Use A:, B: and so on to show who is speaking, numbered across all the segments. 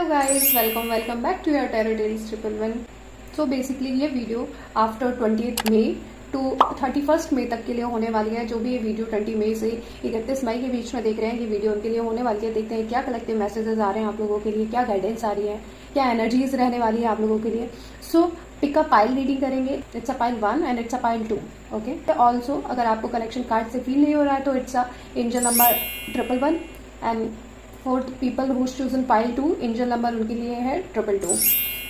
A: Hello guys, welcome back to your tarot tales 111। So basically ये video after 20 May to 31 May तक के लिए होने वाली है। जो भी ये वीडियो 20 मई से 31 मई के बीच में देख रहे हैं, ये वीडियो उनके लिए होने वाली है। देखते हैं क्या कलेक्टिव मैसेजेस आ रहे हैं आप लोगों के लिए, क्या गाइडेंस आ रही है, क्या एनर्जीज रहने वाली है आप लोगों के लिए। सो पिक अ पाइल रीडिंग करेंगे। It's a pile 1 and it's a pile 2। Okay, also अगर आपको कनेक्शन कार्ड से फील नहीं हो रहा है तो it's a angel number 111 and for people who chosen pile 2 angel number उनके लिए है 222।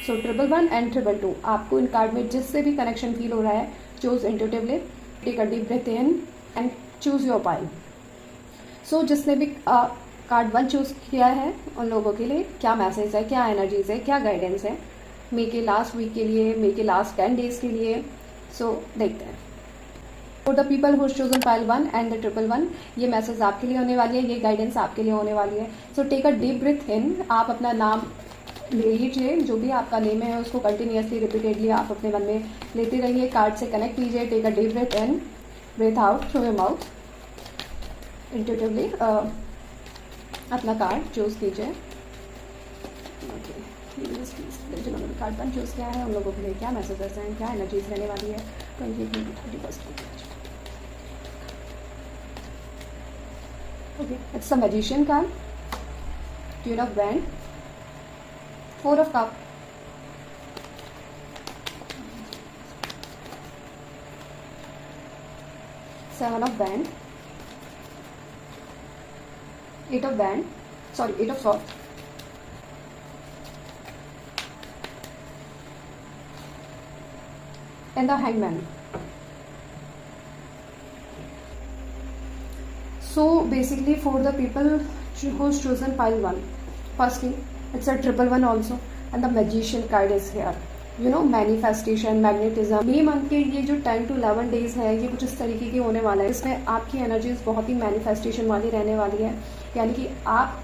A: सो 111 एंड 222 आपको इन कार्ड में जिससे भी कनेक्शन फील हो रहा है, choose intuitively, take a deep breath in and choose your pile. So जिसने भी कार्ड 1 चूज किया है उन लोगों के लिए क्या मैसेज है, क्या एनर्जीज है, क्या गाइडेंस है मई के लास्ट वीक के लिए, मई के लास्ट 10 डेज के लिए। सो देखते हैं। For the people who chosen pile 1 and the 111 ये मैसेज आपके लिए होने वाली है, ये गाइडेंस आपके लिए होने वाली है। So take a deep breath in. आप अपना नाम ले लीजिए, जो भी आपका नेम है उसको कंटिन्यूसली रिपीटेडली आप अपने मन में लेते रहिए, कार्ड से कनेक्ट कीजिए। Take a deep breath in, breath out through your mouth. Intuitively अपना कार्ड चूज कीजिए। जिन्होंने कार्ड 1 चूज किया है उन लोगों के लिए क्या मैसेजेस हैं, क्या एनर्जीज रहने वाली है 31 Okay, it's a magician card, Queen of Wands, 4 of Cups, Seven of Wands, 8 of Wands, 8 of Swords, and the Hangman. So basically for the people who's chosen pile 1, firstly it's a 111 also and the magician card is here. You know, manifestation, magnetism। May month के ये जो 10 to 11 days है ये कुछ इस तरीके की होने वाला है। इसमें आपकी एनर्जीज बहुत ही मैनिफेस्टेशन वाली रहने वाली है। यानी कि आप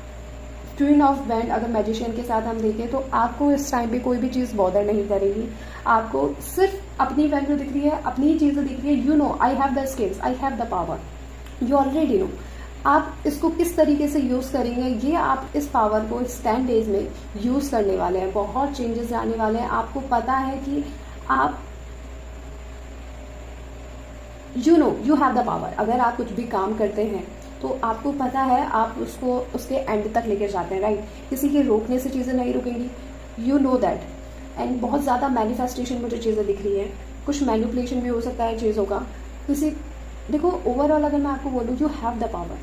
A: क्वीन ऑफ वैंड अगर मैजिशियन के साथ हम देखें तो आपको इस टाइम पे कोई भी चीज़ बॉदर नहीं करेगी। आपको सिर्फ अपनी वैल्यू दिख रही है, अपनी चीज़ें दिख रही है। You no I have the skills, I have the power, you already no. आप इसको किस तरीके से यूज़ करेंगे, ये आप इस पावर को इस 10 डेज में यूज़ करने वाले हैं। बहुत चेंजेस आने वाले हैं। आपको पता है कि आप you know you have the power. अगर आप कुछ भी काम करते हैं तो आपको पता है आप उसको उसके एंड तक लेकर जाते हैं, राइट। किसी के रोकने से चीज़ें नहीं रुकेंगी, यू नो दैट। एंड बहुत ज़्यादा मैनिफेस्टेशन मुझे चीज़ें दिख रही है। कुछ मैनिपुलेशन भी हो सकता है चीज़ों का। किसी देखो, ओवरऑल अगर मैं आपको बोलूँ, you have the power,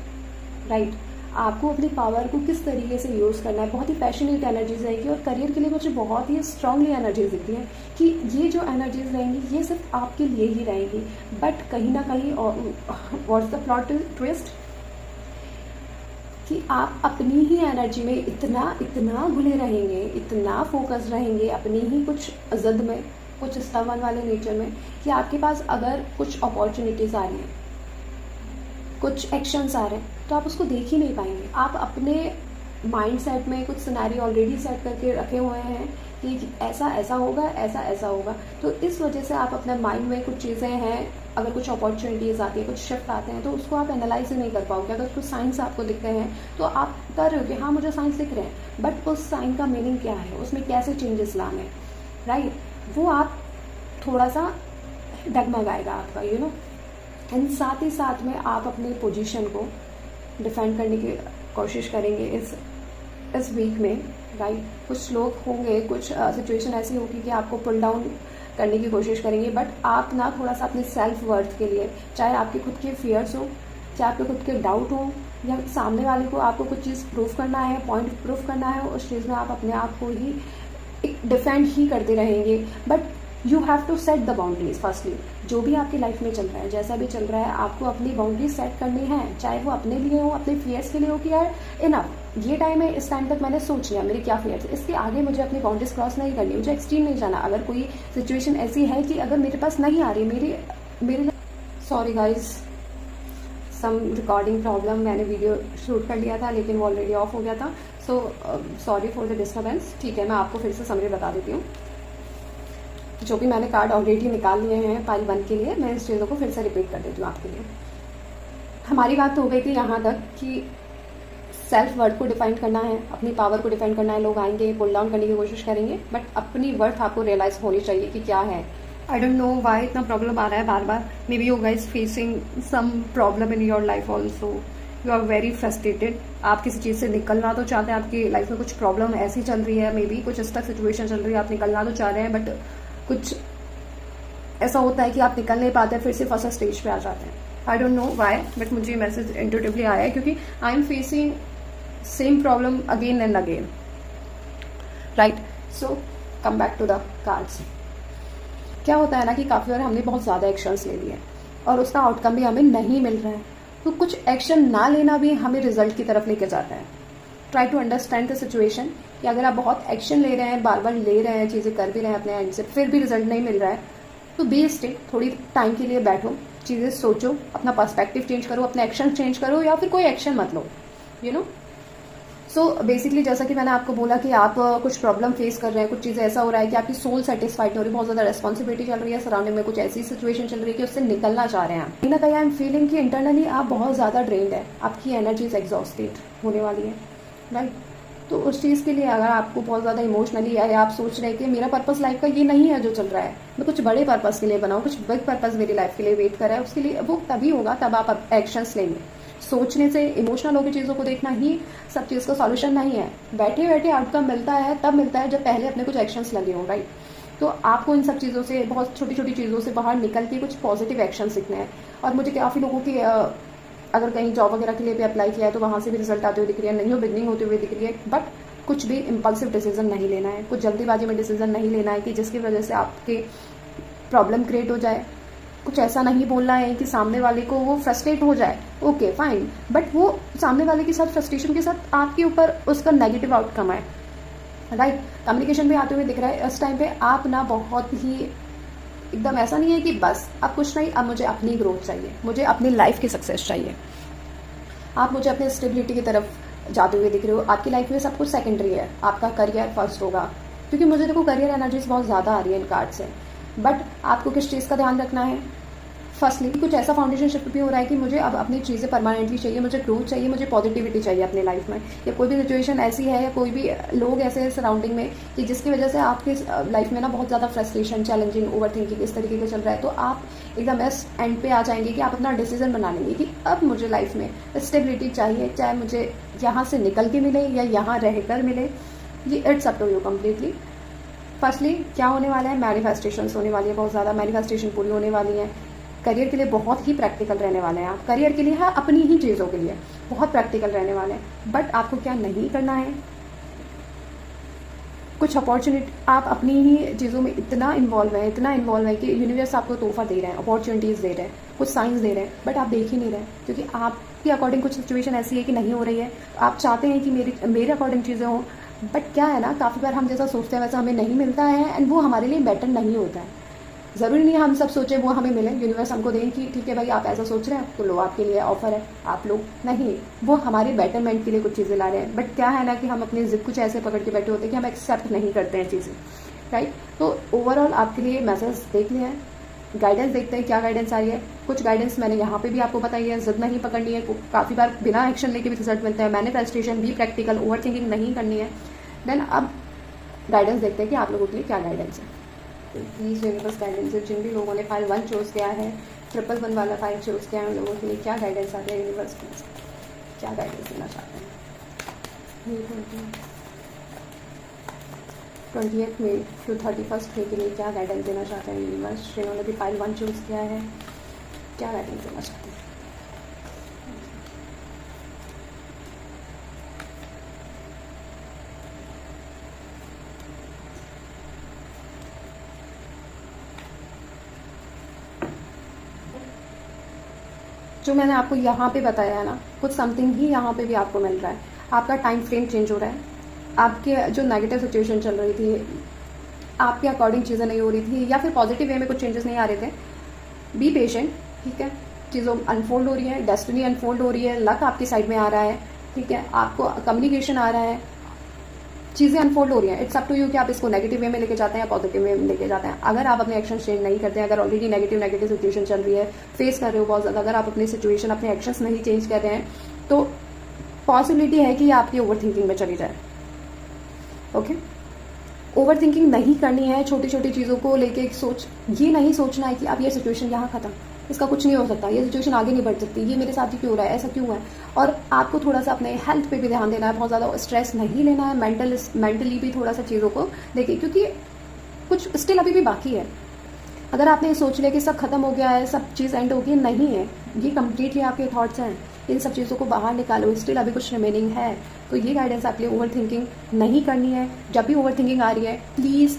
A: right. आपको अपनी पावर को किस तरीके से यूज़ करना है, बहुत ही पैशनेट एनर्जीज रहेगी। और करियर के लिए मुझे बहुत ही स्ट्रांगली एनर्जीज दिखती है कि ये जो एनर्जीज रहेंगी ये सिर्फ आपके लिए ही रहेंगी। बट कहीं ना कहीं व्हाट्स द प्लॉट ट्विस्ट कि आप अपनी ही एनर्जी में इतना घुले रहेंगे, इतना फोकस रहेंगे अपनी ही कुछ जिद में, कुछ स्टबर्न वाले नेचर में, कि आपके पास अगर कुछ अपॉर्चुनिटीज़ आ रही हैं, कुछ एक्शंस आ रहे हैं, तो आप उसको देख ही नहीं पाएंगे। आप अपने माइंड सेट में कुछ सिनेरियो ऑलरेडी सेट करके रखे हुए हैं कि ऐसा ऐसा होगा, ऐसा ऐसा होगा। तो इस वजह से आप अपने माइंड में कुछ चीज़ें हैं, अगर कुछ अपॉर्चुनिटीज़ आती है, कुछ शिफ्ट आते हैं, तो उसको आप एनालाइज ही नहीं कर पाओगे। अगर कुछ साइंस आपको दिखते हैं तो आप कर रहे हो कि हाँ मुझे साइंस दिख रहे हैं, बट उस साइन का मीनिंग क्या है, उसमें कैसे चेंजेस लाने हैं, राइट, वो आप थोड़ा सा डगमगाएगा आपका, यू नो। एंड साथ ही साथ में आप अपनी पोजीशन को डिफेंड करने की कोशिश करेंगे इस वीक में, राइट। कुछ लोग होंगे, कुछ सिचुएशन ऐसी होगी कि आपको पुल डाउन करने की कोशिश करेंगे, बट आप ना थोड़ा सा अपने सेल्फ वर्थ के लिए, चाहे आपके खुद के फियर्स हो, चाहे आपके खुद के डाउट हो, या सामने वाले को आपको कुछ चीज़ प्रूफ करना है, पॉइंट प्रूफ करना है, उस चीज़ में आप अपने आप को ही डिफेंड ही करते रहेंगे। But you have to set the boundaries. Firstly जो भी आपकी लाइफ में चल रहा है, जैसा भी चल रहा है, आपको अपनी बाउंड्रीज सेट करनी है, चाहे वो अपने लिए हो, अपने फियर्स के लिए हो कि यार इनफ, ये टाइम है, इस टाइम तक मैंने सोच लिया मेरे क्या फियर्स है, इसके आगे मुझे अपनी बाउंड्रीज क्रॉस नहीं करनी, मुझे एक्सट्रीम नहीं जाना। अगर कोई सिचुएशन ऐसी है कि अगर मेरे पास नहीं आ रही, मेरे सॉरी गाइज, सम रिकॉर्डिंग प्रॉब्लम, मैंने वीडियो शूट कर लिया था लेकिन वो ऑलरेडी ऑफ हो गया था। So sorry for the disturbance. ठीक है, मैं आपको फिर से समरी बता देती हूँ। जो भी मैंने कार्ड ऑलरेडी निकाल लिए हैं पाइल 1 के लिए, मैं इस चीज़ों को फिर से रिपीट कर देती हूँ आपके लिए। हमारी बात हो गई थी यहाँ तक कि सेल्फ वर्थ को डिफाइन करना है, अपनी पावर को डिफाइन करना है। लोग आएंगे, पुल डाउन करने की कोशिश करेंगे, बट अपनी वर्थ आपको रियलाइज होनी चाहिए कि क्या है। आई डोंट नो वाई इतना प्रॉब्लम आ रहा है बार बार। Maybe you guys facing some problem in your life also, you are very frustrated. आप किसी चीज़ से निकलना तो चाहते हैं, आपकी लाइफ में कुछ प्रॉब्लम ऐसी चल रही है, मे बी कुछ स्टक सिचुएशन चल रही है, आप निकलना तो चाह रहे हैं, बट कुछ ऐसा होता है कि आप निकल नहीं पाते, फिर से फर्स्ट स्टेज पे आ जाते हैं। I don't know why, but मुझे ये मैसेज इंट्यूटिवली आया है क्योंकि I am facing same problem again and again, right. So come back to the cards. क्या होता है ना कि काफ़ी बार हमने बहुत ज़्यादा एक्शंस ले लिए और उसका आउटकम भी हमें नहीं मिल रहा है, तो कुछ एक्शन ना लेना भी हमें रिजल्ट की तरफ लेके जाता है। Try to understand the situation कि अगर आप बहुत एक्शन ले रहे हैं, बार बार ले रहे हैं, चीज़ें कर भी रहे हैं अपने एंड से, फिर भी रिजल्ट नहीं मिल रहा है, तो बी स्टे, थोड़ी टाइम के लिए बैठो, चीज़ें सोचो, अपना पर्सपेक्टिव चेंज करो, अपने एक्शन चेंज करो, या फिर कोई एक्शन मत लो, यू नो। सो बेसिकली जैसा कि मैंने आपको बोला कि आप कुछ प्रॉब्लम फेस कर रहे हैं, कुछ चीज़ें ऐसा हो रहा है कि आपकी सोल सेटिस्फाइड हो रही है, बहुत ज़्यादा रेस्पॉन्सिबिलिटी चल रही है, सराउंडिंग में कुछ ऐसी सिचुएशन चल रही है कि उससे निकलना चाह रहे हैं। कहीं ना कहीं आई एम फीलिंग कि इंटरनली आप बहुत ज़्यादा ड्रेन्ड है, आपकी एनर्जीज एग्जॉस्टेड होने वाली है, राइट। तो उस चीज़ के लिए अगर आपको बहुत ज़्यादा इमोशनली या आप सोच रहे हैं कि मेरा पर्पस लाइफ का ये नहीं है जो चल रहा है, मैं कुछ बड़े पर्पस के लिए बनाऊँ, कुछ बिग पर्पस मेरी लाइफ के लिए वेट कर रहा है, उसके लिए वो तभी होगा तब आप एक्शंस लेंगे। सोचने से, इमोशनल होकर चीज़ों को देखना ही सब चीज़ का सॉल्यूशन नहीं है। बैठे बैठे आउटकम मिलता है तब मिलता है जब पहले अपने कुछ एक्शंस लगे हों, राइट। तो आपको इन सब चीज़ों से, बहुत छोटी छोटी चीज़ों से बाहर निकल के कुछ पॉजिटिव एक्शन सीखने हैं। और मुझे काफ़ी लोगों की अगर कहीं जॉब वगैरह के लिए भी अप्लाई किया है तो वहाँ से भी रिजल्ट आते हुए दिख रही है, नहीं हो बिगनिंग होते हुए दिख रही है, बट कुछ भी इम्पल्सिव डिसीजन नहीं लेना है, कुछ जल्दीबाजी में डिसीजन नहीं लेना है कि जिसकी वजह से आपके प्रॉब्लम क्रिएट हो जाए। कुछ ऐसा नहीं बोलना है कि सामने वाले को वो फ्रस्ट्रेट हो जाए, ओके फाइन, बट वो सामने वाले के साथ फ्रस्ट्रेशन के साथ आपके ऊपर उसका नेगेटिव आउटकम है, राइट। कम्युनिकेशन भी आते हुए दिख रहा है इस टाइम पे। आप ना बहुत ही एकदम ऐसा नहीं है कि बस अब कुछ नहीं, अब मुझे अपनी ग्रोथ चाहिए, मुझे अपनी लाइफ की सक्सेस चाहिए। आप मुझे अपनी स्टेबिलिटी की तरफ जाते हुए दिख रहे हो। आपकी लाइफ में सब कुछ सेकेंडरी है, आपका करियर फर्स्ट होगा, क्योंकि मुझे देखो करियर एनर्जीज बहुत ज़्यादा आ रही है इन कार्ड से। बट आपको किस चीज़ का ध्यान रखना है? फर्स्टली कुछ ऐसा फाउंडेशन शिफ्ट भी हो रहा है कि मुझे अब अपनी चीज़ें परमानेंटली चाहिए, मुझे ग्रोथ चाहिए, मुझे पॉजिटिविटी चाहिए अपनी लाइफ में, या कोई भी सिचुएशन ऐसी है या कोई भी लोग ऐसे हैं सराउंडिंग में कि जिसकी वजह से आपकी लाइफ में ना बहुत ज़्यादा फ्रस्ट्रेशन, चैलेंजिंग, ओवर थिंकिंग इस तरीके का चल रहा है, तो आप एकदम इस एंड पे आ जाएंगे कि आप अपना डिसीजन बना लेंगे कि अब मुझे लाइफ में स्टेबिलिटी चाहिए, चाहे मुझे यहाँ से निकल के मिले या यहाँ रहकर मिले, ये it's up to you completely. Firstly क्या होने वाला है? मैनिफेस्टेशंस होने वाली है, बहुत ज़्यादा मैनिफेस्टेशन पूरी होने वाली है। करियर के लिए बहुत ही प्रैक्टिकल रहने वाले हैं आप, करियर के लिए है, अपनी ही चीज़ों के लिए बहुत प्रैक्टिकल रहने वाले हैं। बट आपको क्या नहीं करना है, कुछ अपॉर्चुनिटी, आप अपनी ही चीज़ों में इतना इन्वॉल्व है कि यूनिवर्स आपको तोहफा दे रहे हैं, अपॉर्चुनिटीज़ दे रहे हैं, कुछ साइंस दे रहे हैं, बट आप देख ही नहीं रहे, क्योंकि आपके अकॉर्डिंग कुछ सिचुएशन ऐसी है कि नहीं हो रही है। आप चाहते हैं कि मेरे अकॉर्डिंग चीज़ें हों, बट क्या है ना, काफ़ी बार हम जैसा सोचते हैं वैसा हमें नहीं मिलता है, एंड वो हमारे लिए बेटर नहीं होता है। ज़रूरी नहीं हम सब सोचें वो हमें मिले, यूनिवर्स हमको दें कि ठीक है भाई आप ऐसा सोच रहे हैं तो लो, आपके लिए ऑफर है, आप लोग नहीं, वो हमारे बेटरमेंट के लिए कुछ चीज़ें ला रहे हैं। बट क्या है ना कि हम अपनी जिद कुछ ऐसे पकड़ के बैठे होते हैं कि हम एक्सेप्ट नहीं करते हैं चीज़ें, राइट। तो ओवरऑल आपके लिए मैसेज देख लिया है, गाइडेंस देखते हैं क्या गाइडेंस आ रही है। कुछ गाइडेंस मैंने यहाँ पे भी आपको बताई है, जिद नहीं पकड़नी है, काफ़ी बार बिना एक्शन लेके भी रिजल्ट मिलता है। मैनिफेस्टेशन भी प्रैक्टिकल, ओवर थिंकिंग नहीं करनी है। देन अब गाइडेंस देखते हैं कि आप लोगों के लिए क्या गाइडेंस है। प्लीज़ यूनिवर्स गाइडेंस है, जिन भी लोगों ने फाइल 1 चूज़ किया है, 111 वाला फाइल चूज़ किया है, उन लोगों के लिए क्या गाइडेंस आता है यूनिवर्स, प्लीज क्या गाइडेंस देना चाहते हैं। 20 मई टू 31 मई के लिए क्या गाइडेंस देना चाहते हैं यूनिवर्स, जिन्होंने भी फाइल 1 चूज़ किया है, क्या गाइडेंस देना चाहते हैं। जो मैंने आपको यहाँ पे बताया है ना, कुछ समथिंग ही यहाँ पे भी आपको मिल रहा है। आपका टाइम फ्रेम चेंज हो रहा है, आपके जो नेगेटिव सिचुएशन चल रही थी, आपके अकॉर्डिंग चीज़ें नहीं हो रही थी, या फिर पॉजिटिव वे में कुछ चेंजेस नहीं आ रहे थे, बी पेशेंट, ठीक है। चीज़ों अनफोल्ड हो रही है, डेस्टिनी अनफोल्ड हो रही है, लक आपकी साइड में आ रहा है, ठीक है, आपको कम्युनिकेशन आ रहा है, चीज़ें अनफोल्ड हो रही हैं। इट्स अप टू यू कि आप इसको नेगेटिव वे में लेके जाते हैं या पॉजिटिव वे में लेके जाते हैं। अगर आप अपने एक्शन चेंज नहीं करते हैं, अगर ऑलरेडी नेगेटिव सिचुएशन चल रही है, फेस कर रहे हो बहुत ज़्यादा, अगर आप अपनी सिचुएशन, अपने एक्शंस नहीं चेंज कर रहे हैं, तो पॉसिबिलिटी है कि ये आपकी ओवर थिंकिंग में चली जाए। ओके, ओवर थिंकिंग नहीं करनी है। छोटी छोटी चीज़ों को लेके ये नहीं सोचना है कि अब ये सिचुएशन यहाँ खत्म, इसका कुछ नहीं हो सकता, ये सिचुएशन आगे नहीं बढ़ सकती, ये मेरे साथ ही क्यों हो रहा है, ऐसा क्यों है। और आपको थोड़ा सा अपने हेल्थ पे भी ध्यान देना है, बहुत ज़्यादा स्ट्रेस नहीं लेना है, मेंटली भी थोड़ा सा चीज़ों को देखिए, क्योंकि कुछ स्टिल अभी भी बाकी है। अगर आपने सोच लिया कि सब खत्म हो गया है, सब चीज़ एंड हो गई, नहीं है, ये कम्प्लीटली आपके थॉट्स हैं। इन सब चीज़ों को बाहर निकालो, स्टिल अभी कुछ रिमेनिंग है। तो ये गाइडेंस आपके लिए ओवर थिंकिंग नहीं करनी है। जब भी ओवर थिंकिंग आ रही है, please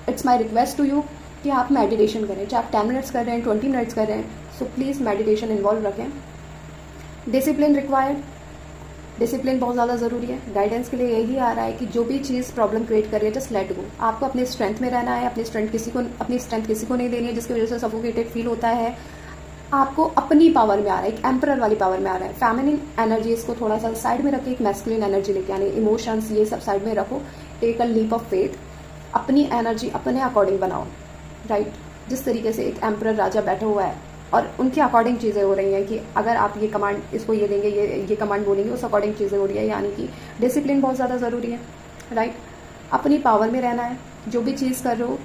A: it's my request to you कि आप मेडिटेशन करें, चाहे आप 10 मिनट्स कर रहे हैं, 20 मिनट्स कर रहे हैं, सो प्लीज़ मेडिटेशन इन्वॉल्व रखें। डिसिप्लिन रिक्वायर्ड, डिसिप्लिन बहुत ज़्यादा ज़रूरी है। गाइडेंस के लिए यही आ रहा है कि जो भी चीज़ प्रॉब्लम क्रिएट कर रही है, जस्ट लेट गो। आपको अपने स्ट्रेंथ में रहना है, अपनी स्ट्रेंथ किसी को नहीं देनी है, जिसकी वजह से सफोकेटेड फील होता है। आपको अपनी पावर में आ रहा है, एक एम्परर वाली पावर में आ रहा है। फेमिनिन एनर्जीज को थोड़ा सा साइड में रखिए, एक मैस्कुलिन एनर्जी लेके आने, इमोशंस ये सब साइड में रखो। Take a leap of faith, अपनी एनर्जी अपने अकॉर्डिंग बनाओ, राइट। जिस तरीके से एक एम्परर राजा बैठा हुआ है और उनके अकॉर्डिंग चीज़ें हो रही हैं कि अगर आप ये कमांड, इसको ये देंगे, ये कमांड बोलेंगे, उस अकॉर्डिंग चीज़ें हो रही है। यानी कि डिसिप्लिन बहुत ज़्यादा ज़रूरी है, राइट। अपनी पावर में रहना है, जो भी चीज़ कर रहे हो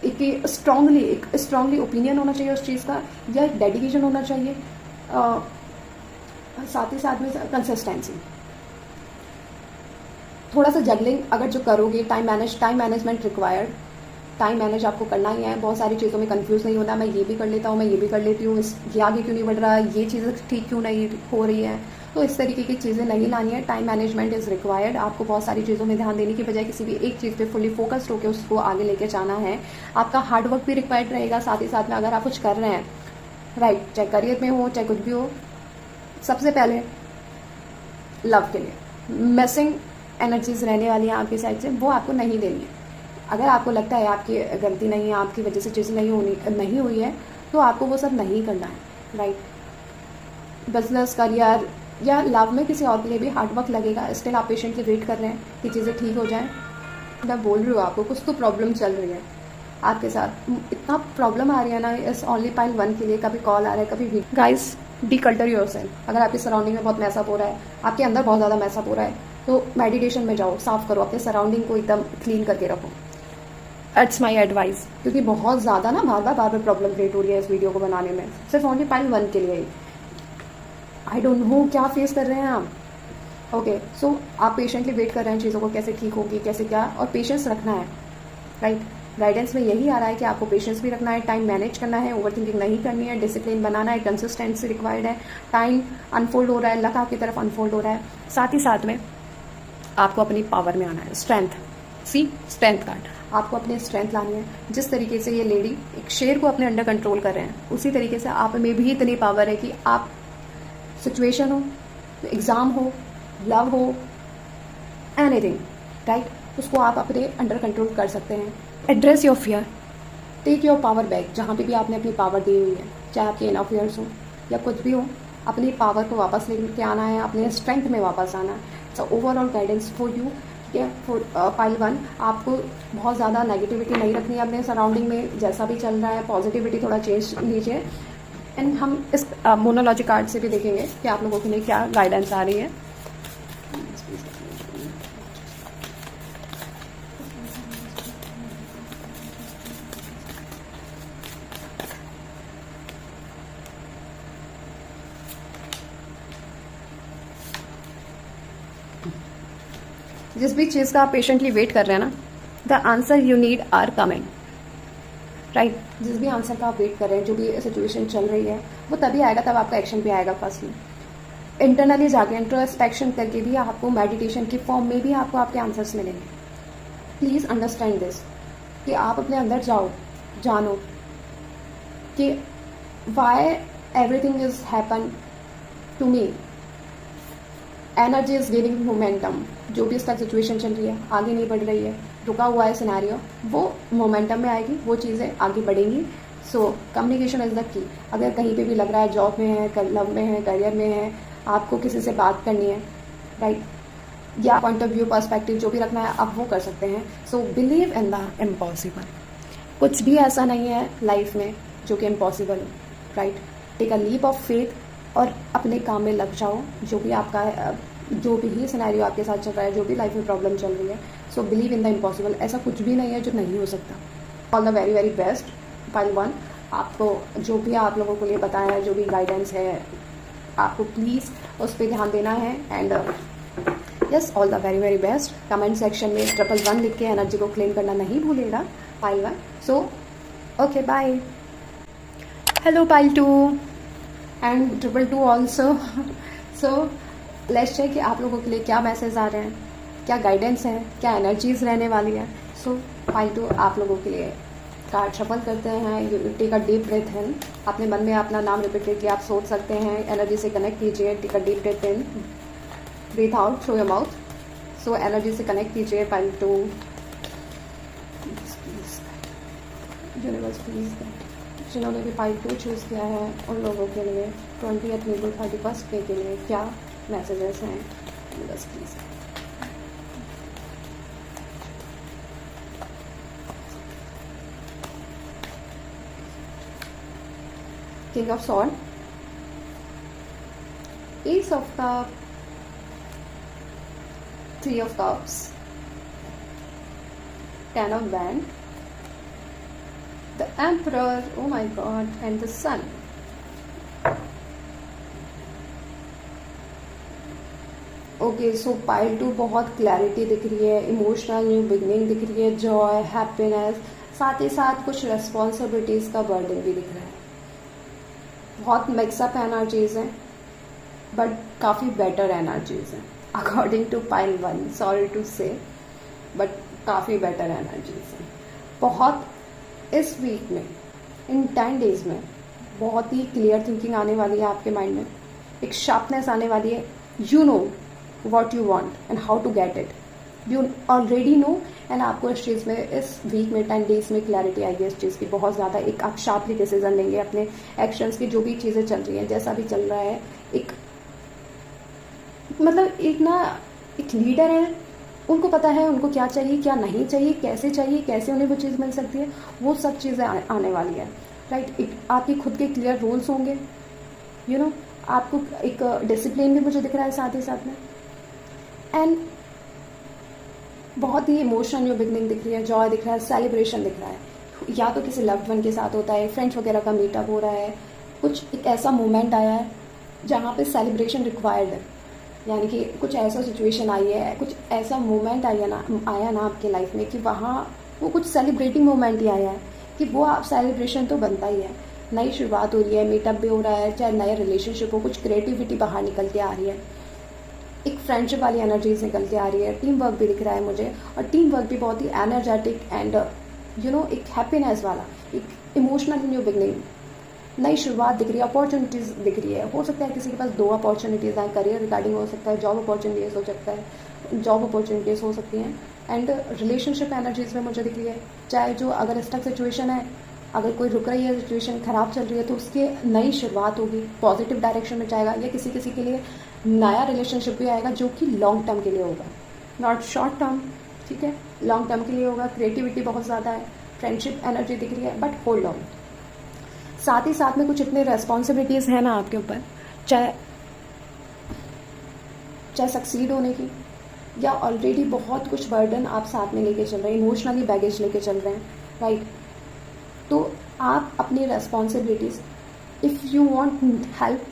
A: एक स्ट्रांगली ओपिनियन होना चाहिए उस चीज़ का, या एक डेडिकेशन होना चाहिए। साथ ही साथ में कंसिस्टेंसी, थोड़ा सा जगलिंग अगर जो करोगे, time management required. Time manage आपको करना ही है, बहुत सारी चीज़ों में कंफ्यूज नहीं होना, मैं ये भी कर लेता हूँ, मैं ये भी कर लेती हूँ, ये आगे क्यों नहीं बढ़ रहा है, ये चीज़ें ठीक क्यों नहीं हो रही है। तो इस तरीके की चीज़ें नहीं लानी है। Time management is required. आपको बहुत सारी चीज़ों में ध्यान देने की बजाय किसी भी एक चीज़ पे फुली फोकस्ड होकर उसको आगे लेके जाना है। आपका हार्डवर्क भी रिक्वायर्ड रहेगा साथ ही साथ में, अगर आप कुछ कर रहे हैं, राइट, चाहे करियर में हो चाहे कुछ भी हो। सबसे पहले लव के लिए मिसिंग एनर्जीज रहने वाली हैं आपकी साइड से, वो आपको नहीं देनी है। अगर आपको लगता है आपकी गलती नहीं है, आपकी वजह से चीज़ नहीं हुई है, तो आपको वो सब नहीं करना है, राइट। बिजनेस, करियर या लव में किसी और के लिए भी हार्ड वर्क लगेगा। स्टिल आप पेशेंटली वेट कर रहे हैं कि चीज़ें ठीक हो जाएं। मैं बोल रही हूँ आपको, कुछ तो प्रॉब्लम चल रही है आपके साथ, इतना प्रॉब्लम आ रही है ना इस ओनली पाइल 1 के लिए। कभी कॉल आ रहा है, कभी गाइस डिकल्टर योरसेल्फ। अगर आपकी सराउंडिंग में बहुत मैसअप हो रहा है, आपके अंदर बहुत ज़्यादा मैसअप हो रहा है, तो मेडिटेशन में जाओ, साफ करो, अपने सराउंडिंग को एकदम क्लीन करके रखो। इट्स माई एडवाइस, क्योंकि बहुत ज़्यादा ना बार बार प्रॉब्लम क्रिएट हो रही है इस वीडियो को बनाने में, सिर्फ ओनली पाइल 1 के लिए ही। आई डोंट नो क्या फेस कर रहे हैं आप। ओके, सो आप पेशेंटली वेट कर रहे हैं चीज़ों को कैसे ठीक होगी, कैसे क्या, और पेशेंस रखना है, राइट। गाइडेंस में यही आ रहा है कि आपको पेशेंस भी रखना है, टाइम मैनेज करना है, ओवर थिंकिंग नहीं करनी है, डिसिप्लिन बनाना है, कंसिस्टेंसी रिक्वायर्ड है। टाइम अनफोल्ड हो रहा है, लक आपकी तरफ अनफोल्ड हो रहा है। साथ ही साथ में आपको अपनी पावर में आना है, स्ट्रेंथ कार्ड, आपको अपने स्ट्रेंथ लानी है। जिस तरीके से ये लेडी एक शेर को अपने अंडर कंट्रोल कर रहे हैं, उसी तरीके से आप में भी इतनी पावर है कि आप सिचुएशन हो, एग्ज़ाम हो, लव हो, एनीथिंग, राइट, उसको आप अपने अंडर कंट्रोल कर सकते हैं। Address your fear, take your power back. जहाँ पे भी आपने अपनी पावर दी हुई है, चाहे आपके इन अफेयर्स हो या कुछ भी हो, अपनी पावर को वापस लेके आना है, अपने स्ट्रेंथ में वापस आना है। So overall guidance for you, ठीक है। फॉर पाइल 1, आपको बहुत ज़्यादा नेगेटिविटी नहीं रखनी है अपने सराउंडिंग में, जैसा भी चल रहा है पॉजिटिविटी थोड़ा चेंज लीजिए। एंड हम इस मोनोलॉजी कार्ड से भी देखेंगे कि आप लोगों के लिए क्या गाइडेंस आ रही है। जिस भी चीज़ का आप पेशेंटली वेट कर रहे हैं ना, the answer you need are coming, right. जिस भी आंसर का आप वेट कर रहे हैं, जो भी सिचुएशन चल रही है, वो तभी आएगा, तब आपका एक्शन भी आएगा। फर्स्टली इंटरनली जाके इंट्रोस्पेक्शन करके भी आपको मेडिटेशन की फॉर्म में भी आपको आपके आंसर्स मिलेंगे। प्लीज़ अंडरस्टैंड दिस, कि आप अपने अंदर जाओ, जानो कि why everything is happen to me. Energy is gaining momentum. जो भी इसका सिचुएशन चल रही है, आगे नहीं बढ़ रही है, रुका हुआ है सिनेरियो, वो मोमेंटम में आएगी, वो चीज़ें आगे बढ़ेंगी। So communication is the key. अगर कहीं पे भी लग रहा है, जॉब में है, लव में है, करियर में है, आपको किसी से बात करनी है, राइट, या पॉइंट ऑफ व्यू, पर्सपेक्टिव जो भी रखना है, आप वो कर सकते हैं। So believe in the impossible. कुछ भी ऐसा नहीं है लाइफ में जो कि इम्पॉसिबल हो, right. Take a leap of faith और अपने काम में लग जाओ। जो भी आपका जो भी सिनेरियो आपके साथ चल रहा है, जो भी लाइफ में प्रॉब्लम चल रही है, so believe in the impossible. ऐसा कुछ भी नहीं है जो नहीं हो सकता। All the very very best pile 1। आपको जो भी आप लोगों को लिए बताया है, जो भी गाइडेंस है, आपको प्लीज़ उस पर ध्यान देना है। And yes, all the very very best. Comment section में 111 लिख के एनर्जी को क्लेम करना नहीं भूलिएगा pile 1। So okay, bye. Hello pile 2 and 222 also. So let's check कि आप लोगों के लिए क्या मैसेज आ रहे हैं, क्या गाइडेंस है, क्या एनर्जीज रहने वाली है। सो पाइल 2 आप लोगों के लिए कार्ड शफल करते हैं। You take a deep breath in. अपने मन में अपना नाम रिपीटेडली आप सोच सकते हैं। एनर्जी से कनेक्ट कीजिए। Take a deep breath in, breathe out through your mouth. So energy से कनेक्ट कीजिए पाइल 2। यूनिवर्स प्लीज, जिन्होंने भी पाइल 2 चूज़ किया है उन लोगों के लिए 20th May to 31st May के लिए क्या मैसेजेस हैं, universe please. King of Swords, Ace of Cups, 3 of Cups, 10 of Wands, the Emperor, oh my God, and the Sun. Okay, so pile 2 बहुत क्लैरिटी दिख रही है, इमोशनल न्यू बिगनिंग दिख रही है, जॉय, हैप्पीनेस, साथ ही साथ कुछ रेस्पॉन्सिबिलिटीज़ का बर्डन भी दिख रहा है। बहुत मिक्सअप एनर्जीज हैं बट काफ़ी बेटर एनर्जीज हैं according to pile 1, sorry two से, बट काफ़ी बेटर एनर्जीज हैं। बहुत इस वीक में, इन 10 डेज में बहुत ही क्लियर थिंकिंग आने वाली है आपके माइंड में, एक शार्पनेस आने वाली है। You know what you want and how to get it, you already know. And आपको इस चीज़ में, इस वीक में 10 डेज में क्लैरिटी आएगी इस चीज़ की बहुत ज़्यादा। एक आप शार्पली डिसीजन लेंगे अपने एक्शंस की, जो भी चीज़ें चल रही हैं, जैसा भी चल रहा है। एक मतलब एक लीडर है, उनको पता है उनको क्या चाहिए, क्या नहीं चाहिए, कैसे उन्हें वो चीज़ मिल सकती है, वो सब चीज़ें आने वाली है, राइट। आपके खुद के क्लियर रूल्स होंगे, यू नो, आपको एक डिसिप्लिन भी मुझे दिख रहा है साथ ही साथ में। एंड बहुत ही इमोशनल न्यू बिगनिंग दिख रही है, जॉय दिख रहा है, सेलिब्रेशन दिख रहा है। या तो किसी लव्ड वन के साथ होता है, फ्रेंड्स वगैरह का मीटअप हो रहा है, कुछ एक ऐसा मोमेंट आया है जहाँ पे सेलिब्रेशन रिक्वायर्ड है, यानी कि कुछ ऐसा सिचुएशन आई है, कुछ ऐसा मोमेंट आया ना आपके लाइफ में कि वहाँ वो कुछ सेलिब्रेटिंग मोमेंट ही आया है कि वो आप सेलिब्रेशन तो बनता ही है। नई शुरुआत हो रही है, मीटअप भी हो रहा है, चाहे नया रिलेशनशिप हो, कुछ क्रिएटिविटी बाहर निकल के आ रही है, एक फ्रेंडशिप वाली एनर्जीज निकल के आ रही है, टीम वर्क भी दिख रहा है मुझे, और टीम वर्क भी बहुत ही एनर्जेटिक एंड यू नो एक हैप्पीनेस वाला, एक इमोशनल न्यू बिगनिंग, नई शुरुआत दिख रही है, अपॉर्चुनिटीज़ दिख रही है। हो सकता है किसी के पास 2 अपॉर्चुनिटीज़ आए, करियर रिगार्डिंग हो सकता है, जॉब अपॉर्चुनिटीज़ हो सकता है, जॉब अपॉर्चुनिटीज़ हो सकती हैं। एंड रिलेशनशिप एनर्जीज में मुझे दिख रही है, चाहे जो अगर स्टक सिचुएशन है, अगर कोई रुक रही है, सिचुएशन ख़राब चल रही है, तो उसकी नई शुरुआत होगी, पॉजिटिव डायरेक्शन में जाएगा, या किसी किसी के लिए नया रिलेशनशिप भी आएगा जो कि लॉन्ग टर्म के लिए होगा, नॉट शॉर्ट टर्म, ठीक है, लॉन्ग टर्म के लिए होगा। क्रिएटिविटी बहुत ज़्यादा है, फ्रेंडशिप एनर्जी दिख रही है, बट होल्ड ऑन। साथ ही साथ में कुछ इतने रेस्पॉन्सिबिलिटीज़ हैं ना आपके ऊपर, चाहे सक्सीड होने की, या ऑलरेडी बहुत कुछ बर्डन आप साथ में लेके चल रहे हैं, इमोशनली बैगेज लेके चल रहे हैं, राइट। तो आप अपनी responsibilities, if you want help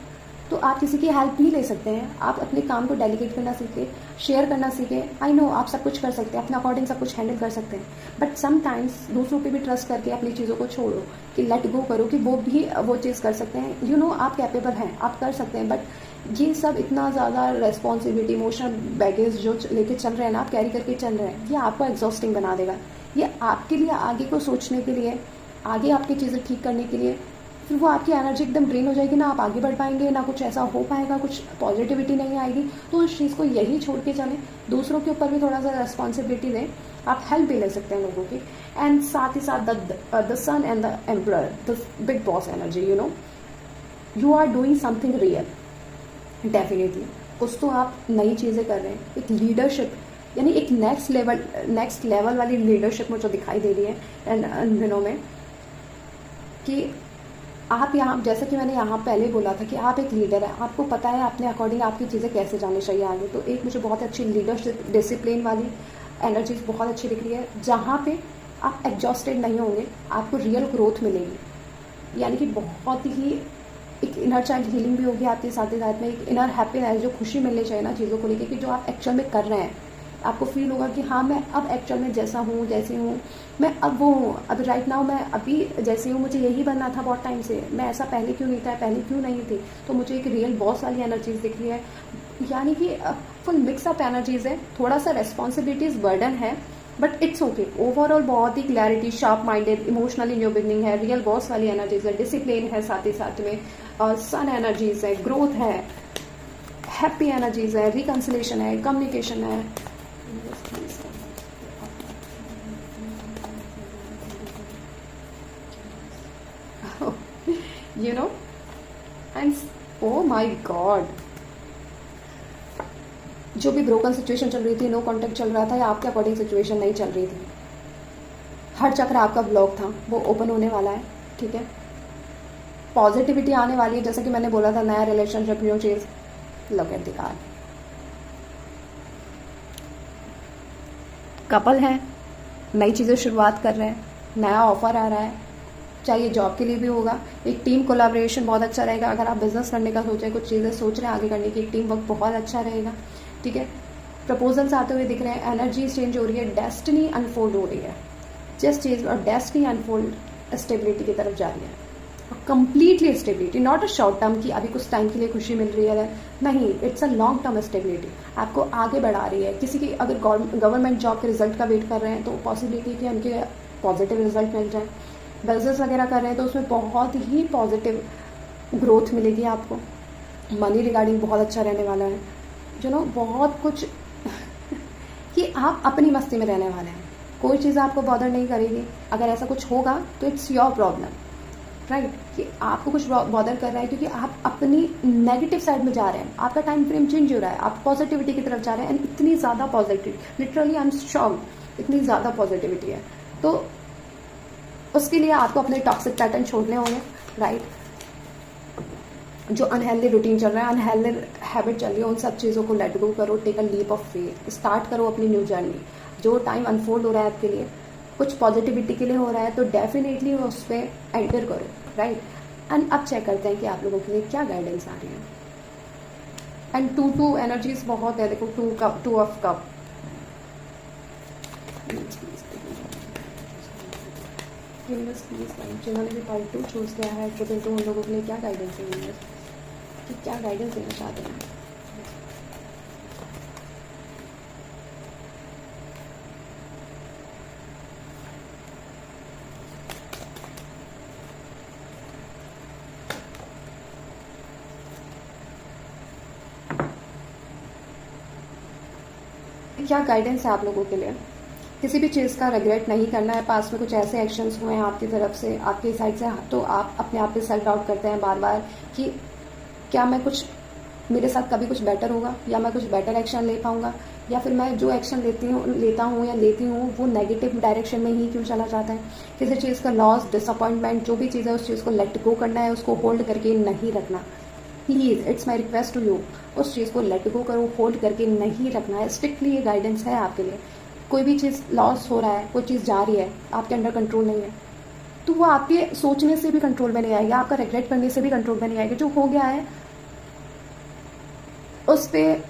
A: तो आप किसी की हेल्प भी ले सकते हैं। आप अपने काम को डेलीगेट करना सीखें, शेयर करना सीखें। आई नो आप सब कुछ कर सकते हैं, अपने अकॉर्डिंग सब कुछ हैंडल कर सकते हैं, बट समटाइम्स दूसरों पे भी ट्रस्ट करके अपनी चीज़ों को छोड़ो, कि लेट गो करो कि वो भी वो चीज़ कर सकते हैं। यू नो आप कैपेबल हैं, आप कर सकते हैं, बट ये सब इतना ज़्यादा रेस्पॉन्सिबिलिटी, इमोशनल बैगेज जो लेके चल रहे हैं ना, आप कैरी करके चल रहे हैं, ये आपको एग्जॉस्टिंग बना देगा। ये आपके लिए आगे को सोचने के लिए, आगे आपकी चीज़ें ठीक करने के लिए, फिर वो आपकी एनर्जी एकदम ड्रेन हो जाएगी, ना आप आगे बढ़ पाएंगे, ना कुछ ऐसा हो पाएगा, कुछ पॉजिटिविटी नहीं आएगी। तो उस चीज़ को यही छोड़ के चलें, दूसरों के ऊपर भी थोड़ा सा रेस्पॉन्सिबिलिटी दें, आप हेल्प भी ले सकते हैं लोगों की। एंड साथ ही साथ the sun and the emperor, the big boss energy, you know you are doing something real, definitely कुछ तो आप नई चीज़ें कर रहे हैं, एक लीडरशिप, यानी एक नेक्स्ट लेवल वाली लीडरशिप मुझे दिखाई दे रही है इन दिनों में, कि आप यहाँ, जैसा कि मैंने यहाँ पहले बोला था कि आप एक लीडर हैं, आपको पता है अपने अकॉर्डिंग आपकी चीज़ें कैसे जानी चाहिए आगे। तो एक मुझे बहुत अच्छी लीडरशिप डिसिप्लिन वाली एनर्जीज बहुत अच्छी दिख रही है, जहाँ पे आप एग्जॉस्टेड नहीं होंगे, आपको रियल ग्रोथ मिलेगी। यानी कि बहुत ही एक इनर चाइल्ड हीलिंग भी होगी आपके साथ ही साथ में, एक इनर हैप्पीनेस, जो खुशी मिलनी चाहिए ना चीज़ों को लेकर कि जो आप एक्चुअल में कर रहे हैं, आपको फील होगा कि हाँ मैं अब एक्चुअल में जैसा हूँ, जैसी हूँ मैं अब वो हूँ, अब राइट नाउ मैं अभी जैसी हूँ, मुझे यही बनना था बहुत टाइम से, मैं ऐसा पहले क्यों नहीं था, पहले क्यों नहीं थी। तो मुझे एक रियल बॉस वाली एनर्जीज दिख रही है, यानी कि फुल मिक्स अप एनर्जीज है। थोड़ा सा रेस्पॉन्सिबिलिटीज बर्डन है, बट इट्स ओके। ओवरऑल बहुत ही clarity, sharp minded, emotionally new beginning है, रियल बॉस वाली एनर्जीज है, डिसिप्लिन है साथ ही साथ में, सन एनर्जीज है, ग्रोथ है, हैप्पी एनर्जीज है, रिकन्सिलेशन है, कम्युनिकेशन है। You know and oh my God, जो भी ब्रोकन सिचुएशन चल रही थी, नो कॉन्टेक्ट चल रहा था, या आपके अकॉर्डिंग सिचुएशन नहीं चल रही थी, हर चक्र आपका ब्लॉक था, वो ओपन होने वाला है। ठीक है, पॉजिटिविटी आने वाली है, जैसा कि मैंने बोला था, नया रिलेशनशिप, न्यू चीज, look at the card, couple है, नई चीज़ें शुरुआत कर रहे हैं, नया ऑफर आ रहा है, चाहे ये जॉब के लिए भी होगा, एक टीम कोलैबोरेशन बहुत अच्छा रहेगा। अगर आप बिजनेस करने का सोचें, कुछ चीज़ें सोच रहे हैं आगे करने की, एक टीम वर्क बहुत अच्छा रहेगा। ठीक है, प्रपोजल्स आते हुए दिख रहे हैं, एनर्जी चेंज हो रही है, डेस्टिनी अनफोल्ड हो रही है, जस्ट चीज, और डेस्टिनी अनफोल्ड स्टेबिलिटी की तरफ जा रही है, completely stability, not a short term की अभी कुछ टाइम के लिए खुशी मिल रही है, नहीं, it's a long term stability, आपको आगे बढ़ा रही है। किसी की अगर गवर्नमेंट जॉब के रिजल्ट का वेट कर रहे हैं तो पॉसिबिलिटी कि उनके पॉजिटिव रिजल्ट मिल जाए, बिजनेस वगैरह कर रहे हैं तो उसमें बहुत ही पॉजिटिव ग्रोथ मिलेगी आपको, मनी रिगार्डिंग बहुत अच्छा रहने वाला है, जो नो बहुत कुछ कि आप अपनी मस्ती में रहने वाले हैं, कोई चीज़ आपको बॉदर नहीं करेगी। अगर ऐसा कुछ होगा तो इट्स योर प्रॉब्लम, राइट, कि आपको कुछ बॉदर कर रहा है क्योंकि आप अपनी नेगेटिव साइड में जा रहे हैं, आपका टाइम फ्रेम चेंज हो रहा है, आप पॉजिटिविटी की तरफ जा रहे हैं, एंड इतनी ज़्यादा positive, literally I am shocked, इतनी ज़्यादा पॉजिटिविटी है। तो उसके लिए आपको अपने टॉक्सिक पैटर्न छोड़ने होंगे, राइट, जो अनहेल्दी रूटीन चल रहा है, अनहेल्दी हैबिट चल रही है, उन सब चीज़ों को लेट गो करो, take a leap of faith, start करो अपनी न्यू जर्नी। जो टाइम अनफोल्ड हो रहा है आपके लिए कुछ पॉजिटिविटी के लिए हो रहा है, तो डेफिनेटली उस पर एंटर करो, राइट। एंड अब चेक करते हैं कि आप लोगों के लिए क्या गाइडेंस आ रही है। एंड टू एनर्जीज बहुत है, देखो, टू ऑफ कप, जिन्होंने भी पार्ट 2 चूज किया है, ट्रिपल 2, उन लोगों के लिए क्या गाइडेंस है, कि क्या गाइडेंस देना चाहते हैं। क्या गाइडेंस है आप लोगों के लिए। किसी भी चीज़ का रिग्रेट नहीं करना है। पास में कुछ ऐसे एक्शंस हुए हैं आपकी तरफ से, आपकी साइड से, तो आप अपने आप पे सेल्फ डाउट करते हैं बार बार कि क्या मैं कुछ, मेरे साथ कभी कुछ बेटर होगा, या मैं कुछ बेटर एक्शन ले पाऊंगा, या फिर मैं जो एक्शन लेता हूँ वो नेगेटिव डायरेक्शन में ही क्यों चला जाता है। किसी चीज़ का लॉस, डिसअपॉइंटमेंट, जो भी चीज़ है, उस चीज़ को लेट गो करना है, उसको होल्ड करके नहीं रखना। Please, it's my request to you, उस चीज़ को लेट गो करो, होल्ड करके नहीं रखना है। स्ट्रिक्टली ये गाइडेंस है आपके लिए। कोई भी चीज़ लॉस हो रहा है, कोई चीज़ जा रही है, आपके अंडर कंट्रोल नहीं है, तो वो आपके सोचने से भी कंट्रोल में नहीं आएगी, आपका रिग्रेट करने से भी कंट्रोल में नहीं आएगी। जो हो गया है उस पर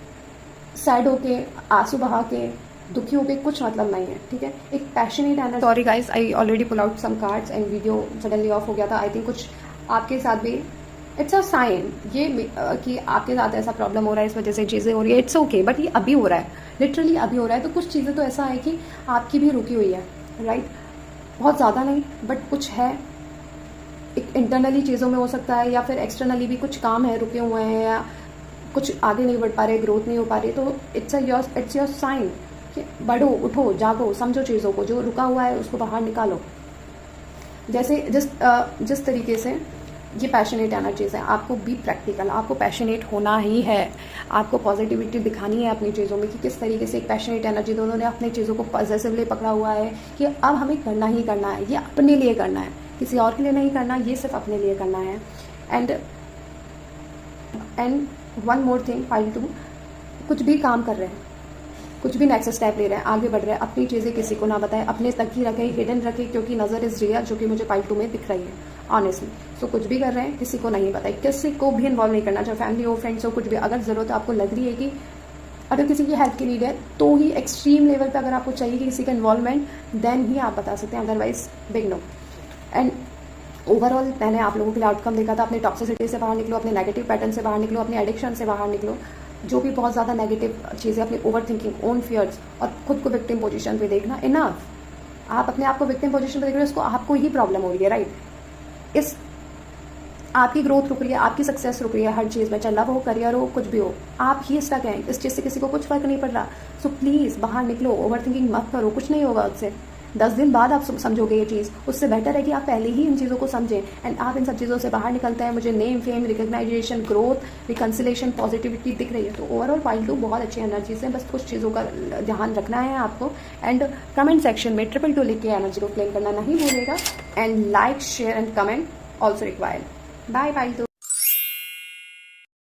A: सैड होके, आंसू बहा के, दुखी होके कुछ मतलब नहीं है, ठीक है। एक passionate energy, sorry guys, I already pull out some cards and video suddenly off हो गया था। आई थिंक कुछ आपके साथ भी, इट्स अ साइन ये कि आपके साथ ऐसा प्रॉब्लम हो रहा है, इस वजह से चीज़ें हो रही है, इट्स ओके, बट ये अभी हो रहा है, लिटरली अभी हो रहा है। तो कुछ चीज़ें तो ऐसा है कि आपकी भी रुकी हुई है, राइट, बहुत ज़्यादा नहीं, बट कुछ है, एक इंटरनली चीज़ों में हो सकता है, या फिर एक्सटर्नली भी कुछ काम है, रुके हुए हैं, या कुछ आगे नहीं बढ़ पा रहे, ग्रोथ नहीं हो पा रही। तो इट्स योर साइन कि बढ़ो, उठो, जागो, समझो चीज़ों को, जो रुका हुआ है उसको बाहर निकालो। जैसे जिस तरीके से ये पैशनेट एनर्जीज है, आपको बी प्रैक्टिकल, आपको पैशनेट होना ही है, आपको पॉजिटिविटी दिखानी है अपनी चीज़ों में कि किस तरीके से एक पैशनेट एनर्जी, दोनों ने अपनी चीज़ों को पॉजिटिवली पकड़ा हुआ है कि अब हमें करना ही करना है, ये अपने लिए करना है, किसी और के लिए नहीं करना, ये सिर्फ अपने लिए करना है। And one more thing, pile 2, कुछ भी काम कर रहे हैं, कुछ भी नेक्स्ट स्टेप ले रहे हैं, आगे बढ़ रहे हैं, अपनी चीज़ें किसी को ना बताएं, अपने तक ही रखें, हिडन रखें, क्योंकि नज़र इज़ रियल, जो कि मुझे पाइल 2 में दिख रही है ऑनेस्टली। सो कुछ भी कर रहे हैं किसी को नहीं बताएं, किसी को भी इन्वॉल्व नहीं करना, चाहे फैमिली हो, फ्रेंड्स हो, कुछ भी। अगर ज़रूरत आपको लग रही है कि अगर किसी की हेल्प की नीड है तो ही एक्सट्रीम लेवल पे अगर आपको चाहिए कि किसी का इन्वॉल्वमेंट, देन ही आप बता सकते हैं, otherwise big no. And overall मैंने आप लोगों के लिए आउटकम देखा था, अपनी टॉक्सिसिटी से बाहर निकलो, अपने नेगेटिव पैटर्न से बाहर निकलो, अपने एडिक्शन से बाहर निकलो, जो भी बहुत ज़्यादा नेगेटिव चीज़ें, अपनी ओवर थिंकिंग, ओन फियर्स और खुद को विक्टिम पोजीशन पे देखना, इनफ। आप अपने आप को विक्टिम पोजीशन पे देख रहे हो, इसको आपको ही प्रॉब्लम हो रही है, राइट। इस आपकी ग्रोथ रुक रही है, आपकी सक्सेस रुक रही है हर चीज़ में, चाहे लव हो, करियर हो, कुछ भी हो, आप ही स्टक हैं। इस चीज़ से किसी को कुछ फर्क नहीं पड़ रहा। सो प्लीज़ बाहर निकलो, ओवर थिंकिंग मत करो, कुछ नहीं होगा उससे। 10 दिन बाद आप समझोगे ये चीज़, उससे बेटर है कि आप पहले ही इन चीज़ों को समझें एंड आप इन सब चीज़ों से बाहर निकलते हैं। मुझे name, fame, recognisation, growth, reconciliation, positivity दिख रही है। तो ओवरऑल पाइल 2 बहुत अच्छी एनर्जीज है, बस कुछ चीज़ों का ध्यान रखना है आपको। एंड कमेंट सेक्शन में 222 लिख के एनर्जी को क्लेम करना नहीं भूलेगा। And like, share and comment also required. Bye pile 2।